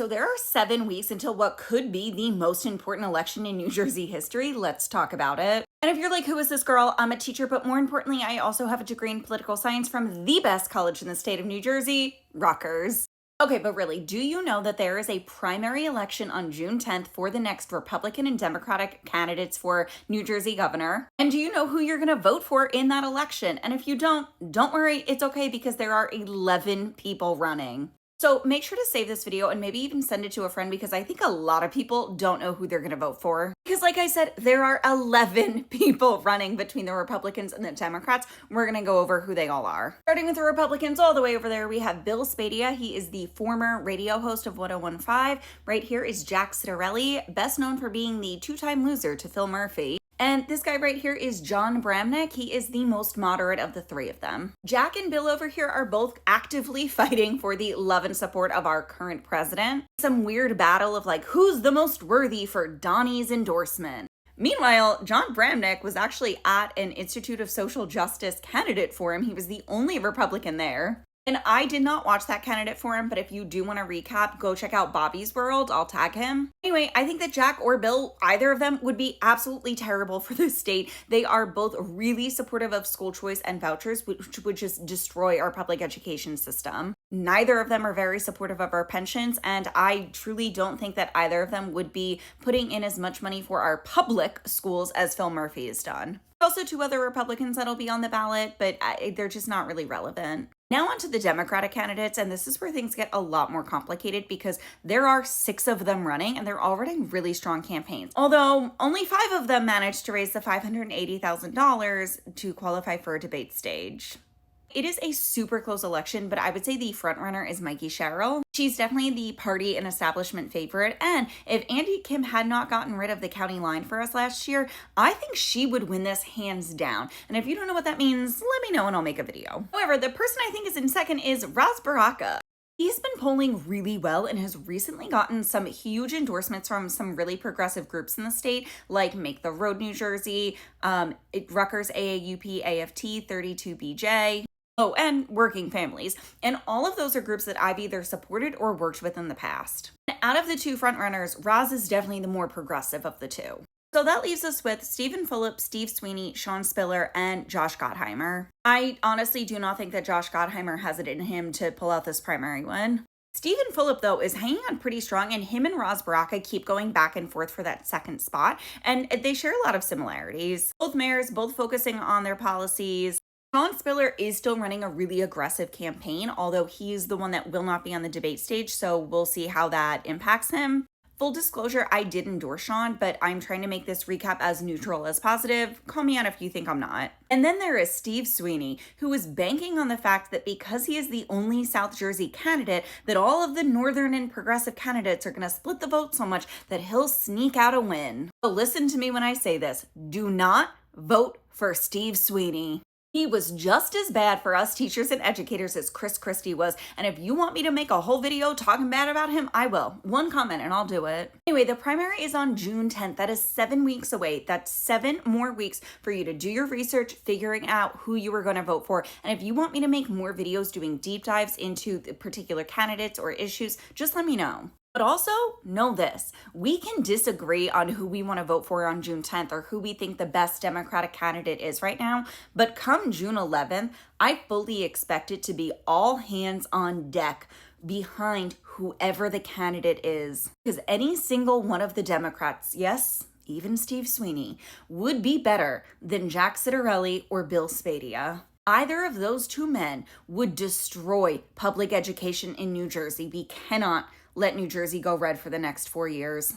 So there are 7 weeks until what could be the most important election in New Jersey history. Let's talk about it. And if you're like, who is this girl? I'm a teacher, but more importantly, I also have a degree in political science from the best college in the state of New Jersey, Rutgers. Okay, but really, do you know that there is a primary election on June 10th for the next Republican and Democratic candidates for New Jersey governor? And do you know who you're going to vote for in that election? And if you don't worry, it's okay because there are 11 people running. So make sure to save this video and maybe even send it to a friend because I think a lot of people don't know who they're going to vote for. Because like I said, there are 11 people running between the Republicans and the Democrats. We're going to go over who they all are. Starting with the Republicans all the way over there, we have Bill Spadea. He is the former radio host of 1015. Right here is Jack Ciattarelli, best known for being the two-time loser to Phil Murphy. And this guy right here is Jon Bramnick. He is the most moderate of the three of them. Jack and Bill over here are both actively fighting for the love and support of our current president. Some weird battle of like, who's the most worthy for Donnie's endorsement? Meanwhile, Jon Bramnick was actually at an Institute of Social Justice candidate forum. He was the only Republican there. And I did not watch that candidate forum, but if you do want to recap, go check out Bobby's World. I'll tag him. Anyway, I think that Jack or Bill, either of them, would be absolutely terrible for this state. They are both really supportive of school choice and vouchers, which would just destroy our public education system. Neither of them are very supportive of our pensions, and I truly don't think that either of them would be putting in as much money for our public schools as Phil Murphy has done. Also, two other Republicans that'll be on the ballot, but they're just not really relevant. Now on to the Democratic candidates, and this is where things get a lot more complicated because there are 6 of them running and they're all running really strong campaigns. Although only 5 of them managed to raise the $580,000 to qualify for a debate stage. It is a super close election, but I would say the frontrunner is Mikey Sherrill. She's definitely the party and establishment favorite, and if Andy Kim had not gotten rid of the county line for us last year, I think she would win this hands down. And if you don't know what that means, let me know and I'll make a video. However, the person I think is in second is Ras Baraka. He's been polling really well and has recently gotten some huge endorsements from some really progressive groups in the state, like Make the Road New Jersey, Rutgers AAUP AFT 32BJ. Oh, and Working Families. And all of those are groups that I've either supported or worked with in the past. Out of the two frontrunners, Ras is definitely the more progressive of the two. So that leaves us with Stephen Fulop, Steve Sweeney, Sean Spiller, and Josh Gottheimer. I honestly do not think that Josh Gottheimer has it in him to pull out this primary win. Stephen Fulop, though, is hanging on pretty strong, and him and Ras Baraka keep going back and forth for that second spot, and they share a lot of similarities. Both mayors, both focusing on their policies. Sean Spiller is still running a really aggressive campaign, although he's the one that will not be on the debate stage, so we'll see how that impacts him. Full disclosure, I did endorse Sean, but I'm trying to make this recap as neutral as positive. Call me out if you think I'm not. And then there is Steve Sweeney, who is banking on the fact that because he is the only South Jersey candidate, that all of the northern and progressive candidates are going to split the vote so much that he'll sneak out a win. So listen to me when I say this. Do not vote for Steve Sweeney. He was just as bad for us teachers and educators as Chris Christie was, and if you want me to make a whole video talking bad about him, I will. One comment and I'll do it. Anyway, the primary is on June 10th. That is 7 weeks away. That's 7 more weeks for you to do your research, figuring out who you are going to vote for. And if you want me to make more videos doing deep dives into the particular candidates or issues, just let me know. But also, know this, we can disagree on who we want to vote for on June 10th or who we think the best Democratic candidate is right now, but come June 11th, I fully expect it to be all hands on deck behind whoever the candidate is. Because any single one of the Democrats, yes, even Steve Sweeney, would be better than Jack Ciattarelli or Bill Spadea. Either of those two men would destroy public education in New Jersey. We cannot let New Jersey go red for the next 4 years.